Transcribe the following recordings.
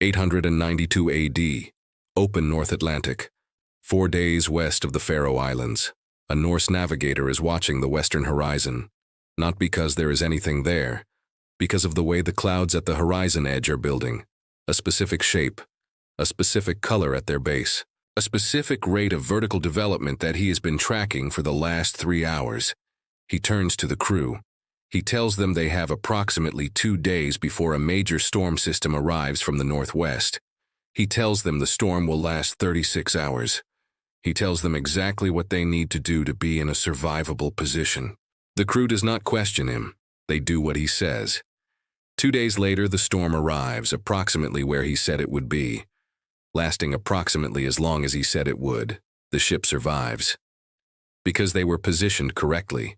892 AD, open North Atlantic, 4 days west of the Faroe Islands. A Norse navigator is watching the western horizon, not because there is anything there, because of the way the clouds at the horizon edge are building, a specific shape, a specific color at their base, a specific rate of vertical development that he has been tracking for the last 3 hours. He turns to the crew. He tells them they have approximately 2 days before a major storm system arrives from the northwest. He tells them the storm will last 36 hours. He tells them exactly what they need to do to be in a survivable position. The crew does not question him. They do what he says. 2 days later, the storm arrives, approximately where he said it would be. Lasting approximately as long as he said it would, the ship survives. Because they were positioned correctly.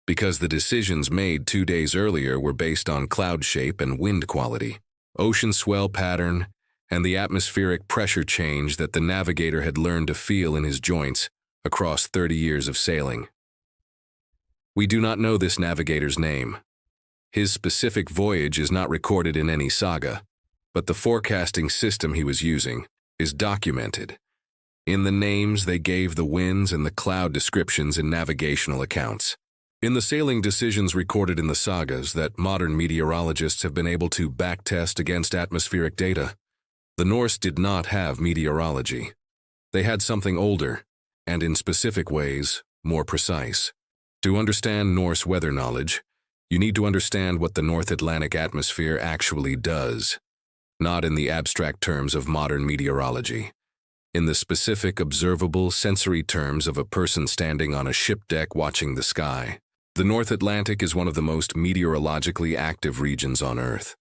Because the decisions made 2 days earlier were based on cloud shape and wind quality, ocean swell pattern, and the atmospheric pressure change that the navigator had learned to feel in his joints across 30 years of sailing. We do not know this navigator's name. His specific voyage is not recorded in any saga, but the forecasting system he was using is documented. In the names they gave the winds and the cloud descriptions in navigational accounts. In the sailing decisions recorded in the sagas that modern meteorologists have been able to backtest against atmospheric data, the Norse did not have meteorology. They had something older, and in specific ways, more precise. To understand Norse weather knowledge, you need to understand what the North Atlantic atmosphere actually does, not in the abstract terms of modern meteorology, in the specific observable sensory terms of a person standing on a ship deck watching the sky. The North Atlantic is one of the most meteorologically active regions on Earth.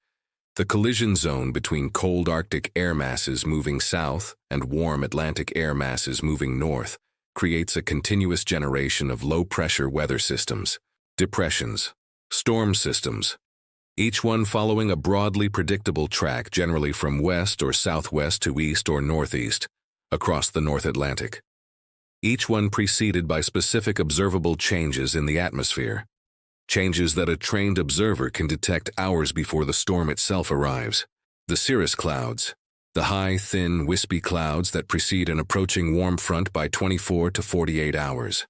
The collision zone between cold Arctic air masses moving south and warm Atlantic air masses moving north creates a continuous generation of low-pressure weather systems, depressions, storm systems, each one following a broadly predictable track generally from west or southwest to east or northeast across the North Atlantic. Each one preceded by specific observable changes in the atmosphere, changes that a trained observer can detect hours before the storm itself arrives. The cirrus clouds, the high, thin, wispy clouds that precede an approaching warm front by 24 to 48 hours.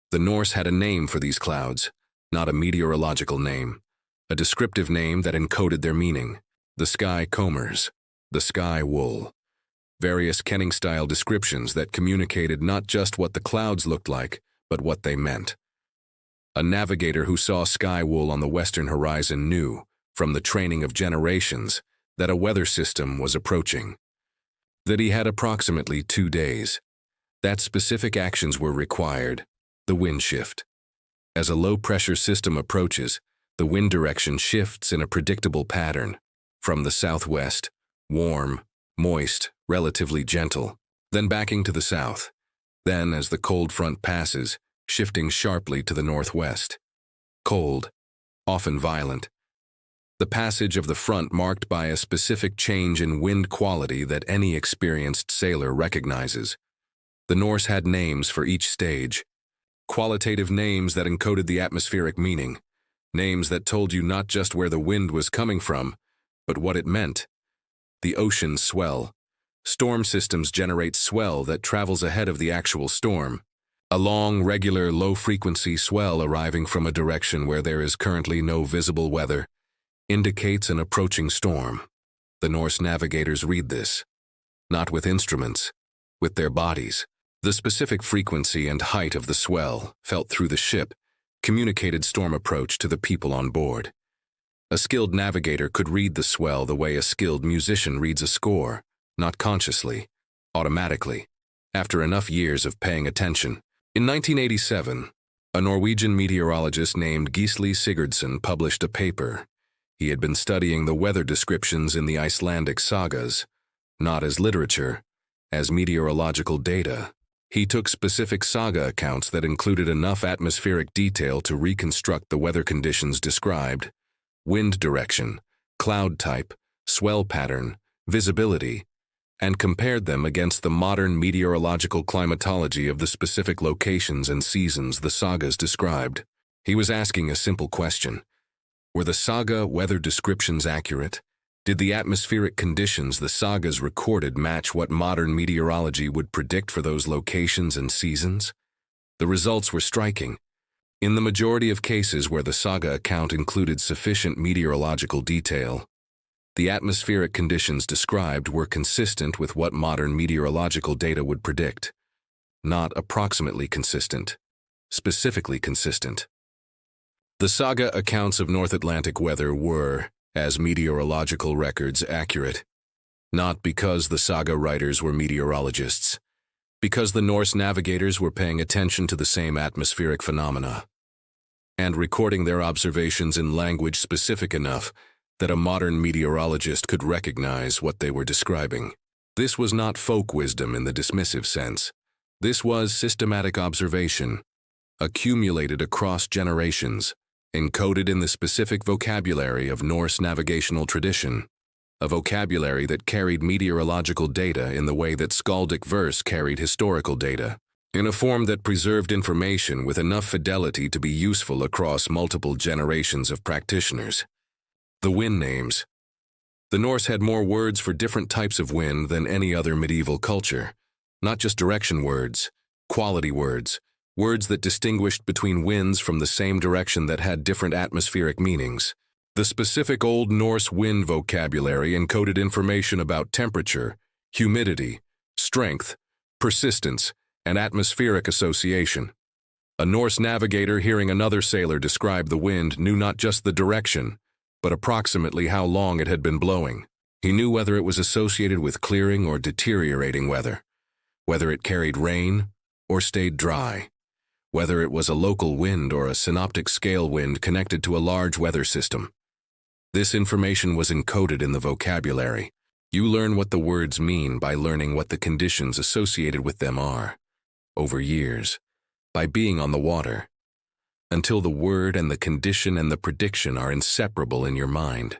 The Norse had a name for these clouds, not a meteorological name, a descriptive name that encoded their meaning. The sky combers, the sky wool. Various Kenning-style descriptions that communicated not just what the clouds looked like, but what they meant. A navigator who saw sky wool on the western horizon knew, from the training of generations, that a weather system was approaching. That he had approximately 2 days. That specific actions were required. The wind shift. As a low-pressure system approaches, the wind direction shifts in a predictable pattern. From the southwest, warm, moist, relatively gentle, then backing to the south. Then, as the cold front passes, shifting sharply to the northwest. Cold, often violent. The passage of the front marked by a specific change in wind quality that any experienced sailor recognizes. The Norse had names for each stage. Qualitative names that encoded the atmospheric meaning. Names that told you not just where the wind was coming from, but what it meant. The ocean swell. Storm systems generate swell that travels ahead of the actual storm. A long, regular, low-frequency swell arriving from a direction where there is currently no visible weather indicates an approaching storm. The Norse navigators read this, not with instruments, with their bodies. The specific frequency and height of the swell, felt through the ship, communicated storm approach to the people on board. A skilled navigator could read the swell the way a skilled musician reads a score, not consciously, automatically, after enough years of paying attention. In 1987, a Norwegian meteorologist named Gisli Sigurdsson published a paper. He had been studying the weather descriptions in the Icelandic sagas, not as literature, as meteorological data. He took specific saga accounts that included enough atmospheric detail to reconstruct the weather conditions described: wind direction, cloud type, swell pattern, visibility, and compared them against the modern meteorological climatology of the specific locations and seasons the sagas described. He was asking a simple question. Were the saga weather descriptions accurate? Did the atmospheric conditions the sagas recorded match what modern meteorology would predict for those locations and seasons? The results were striking. In the majority of cases where the saga account included sufficient meteorological detail, the atmospheric conditions described were consistent with what modern meteorological data would predict. Not approximately consistent, specifically consistent. The saga accounts of North Atlantic weather were, as meteorological records, accurate. Not because the saga writers were meteorologists, because the Norse navigators were paying attention to the same atmospheric phenomena, and recording their observations in language specific enough that a modern meteorologist could recognize what they were describing. This was not folk wisdom in the dismissive sense. This was systematic observation, accumulated across generations, encoded in the specific vocabulary of Norse navigational tradition, a vocabulary that carried meteorological data in the way that skaldic verse carried historical data, in a form that preserved information with enough fidelity to be useful across multiple generations of practitioners. The wind names. The Norse had more words for different types of wind than any other medieval culture, not just direction words, quality words, words that distinguished between winds from the same direction that had different atmospheric meanings. The specific Old Norse wind vocabulary encoded information about temperature, humidity, strength, persistence, and atmospheric association. A Norse navigator hearing another sailor describe the wind knew not just the direction, but approximately how long it had been blowing. He knew whether it was associated with clearing or deteriorating weather, whether it carried rain or stayed dry, whether it was a local wind or a synoptic scale wind connected to a large weather system. This information was encoded in the vocabulary. You learn what the words mean by learning what the conditions associated with them are, over years, by being on the water, until the word and the condition and the prediction are inseparable in your mind.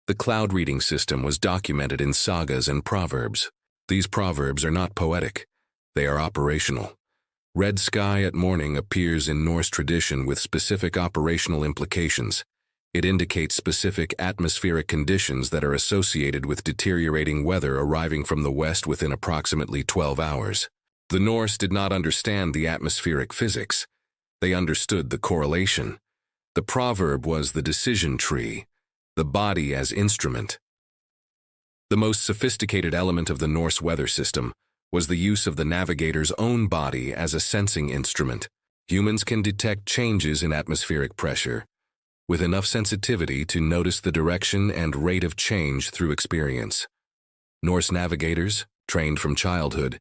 The cloud reading system was documented in sagas and proverbs. These proverbs are not poetic, they are operational. Red sky at morning appears in Norse tradition with specific operational implications. It indicates specific atmospheric conditions that are associated with deteriorating weather arriving from the west within approximately 12 hours. The Norse did not understand the atmospheric physics. They understood the correlation. The proverb was the decision tree, the body as instrument. The most sophisticated element of the Norse weather system was the use of the navigator's own body as a sensing instrument. Humans can detect changes in atmospheric pressure with enough sensitivity to notice the direction and rate of change through experience. Norse navigators, trained from childhood,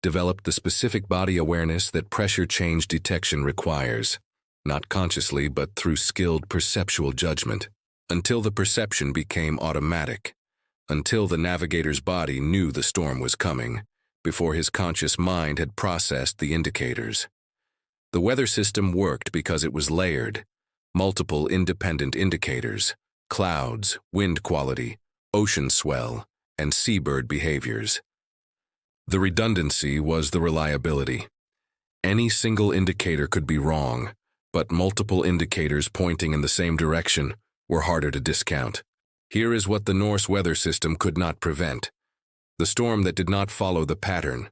developed the specific body awareness that pressure change detection requires, not consciously but through skilled perceptual judgment, until the perception became automatic, until the navigator's body knew the storm was coming, before his conscious mind had processed the indicators. The weather system worked because it was layered, multiple independent indicators, clouds, wind quality, ocean swell, and seabird behaviors. The redundancy was the reliability. Any single indicator could be wrong, but multiple indicators pointing in the same direction were harder to discount. Here is what the Norse weather system could not prevent: the storm that did not follow the pattern.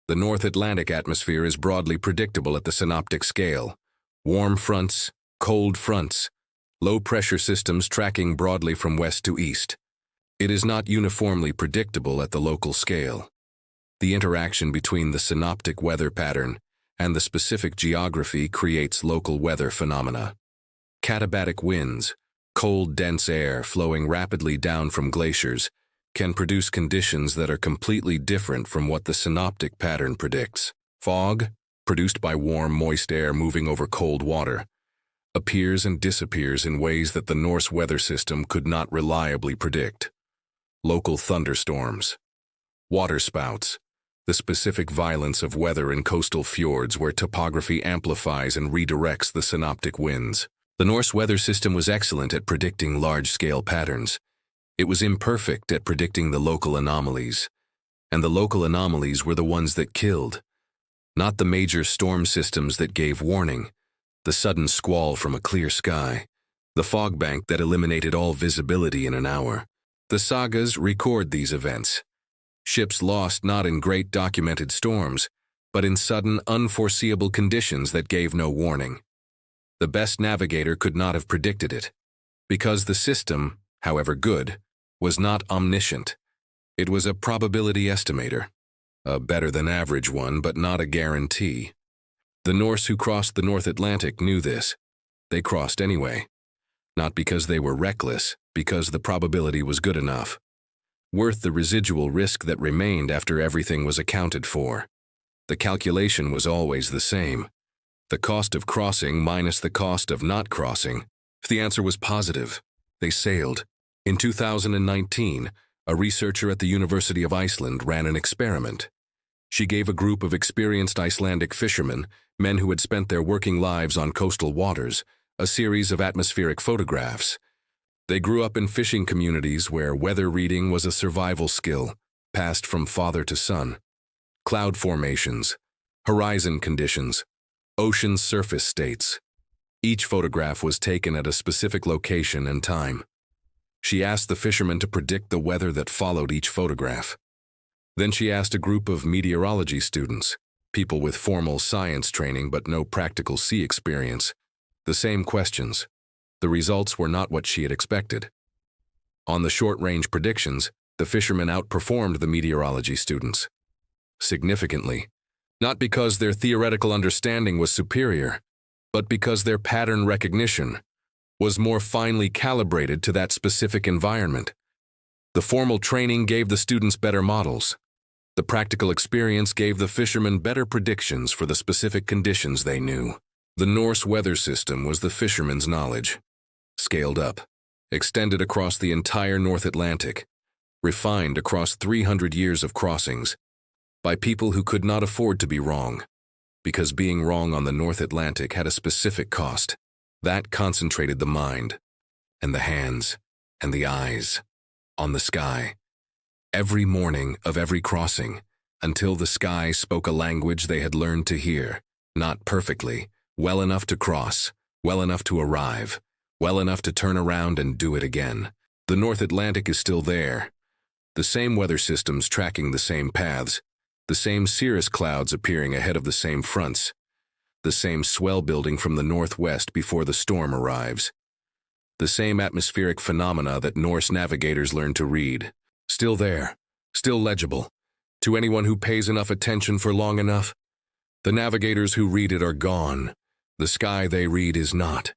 The North Atlantic atmosphere is broadly predictable at the synoptic scale. Warm fronts, cold fronts, low-pressure systems tracking broadly from west to east. It is not uniformly predictable at the local scale. The interaction between the synoptic weather pattern and the specific geography creates local weather phenomena. Katabatic winds, cold, dense air flowing rapidly down from glaciers, can produce conditions that are completely different from what the synoptic pattern predicts. Fog, produced by warm, moist air moving over cold water, appears and disappears in ways that the Norse weather system could not reliably predict. Local thunderstorms, waterspouts, the specific violence of weather in coastal fjords where topography amplifies and redirects the synoptic winds. The Norse weather system was excellent at predicting large-scale patterns. It was imperfect at predicting the local anomalies, and the local anomalies were the ones that killed, not the major storm systems that gave warning, the sudden squall from a clear sky, the fog bank that eliminated all visibility in an hour. The sagas record these events. Ships lost not in great documented storms, but in sudden, unforeseeable conditions that gave no warning. The best navigator could not have predicted it, because the system, however good, was not omniscient. It was a probability estimator, a better-than-average one, but not a guarantee. The Norse who crossed the North Atlantic knew this. They crossed anyway. Not because they were reckless, because the probability was good enough, worth the residual risk that remained after everything was accounted for. The calculation was always the same. The cost of crossing minus the cost of not crossing. If the answer was positive, they sailed. In 2019, a researcher at the University of Iceland ran an experiment. She gave a group of experienced Icelandic fishermen, men who had spent their working lives on coastal waters, a series of atmospheric photographs. They grew up in fishing communities where weather reading was a survival skill, passed from father to son. Cloud formations, horizon conditions, ocean surface states. Each photograph was taken at a specific location and time. She asked the fishermen to predict the weather that followed each photograph. Then she asked a group of meteorology students, people with formal science training but no practical sea experience, the same questions. The results were not what she had expected. On the short-range predictions, the fishermen outperformed the meteorology students. Significantly, not because their theoretical understanding was superior, but because their pattern recognition was more finely calibrated to that specific environment. The formal training gave the students better models. The practical experience gave the fishermen better predictions for the specific conditions they knew. The Norse weather system was the fishermen's knowledge, scaled up, extended across the entire North Atlantic, refined across 300 years of crossings, by people who could not afford to be wrong, because being wrong on the North Atlantic had a specific cost. That concentrated the mind, and the hands, and the eyes, on the sky. Every morning of every crossing, until the sky spoke a language they had learned to hear, not perfectly, well enough to cross, well enough to arrive, well enough to turn around and do it again. The North Atlantic is still there. The same weather systems tracking the same paths, the same cirrus clouds appearing ahead of the same fronts, the same swell building from the northwest before the storm arrives, the same atmospheric phenomena that Norse navigators learned to read. Still there, still legible, to anyone who pays enough attention for long enough. The navigators who read it are gone. The sky they read is not.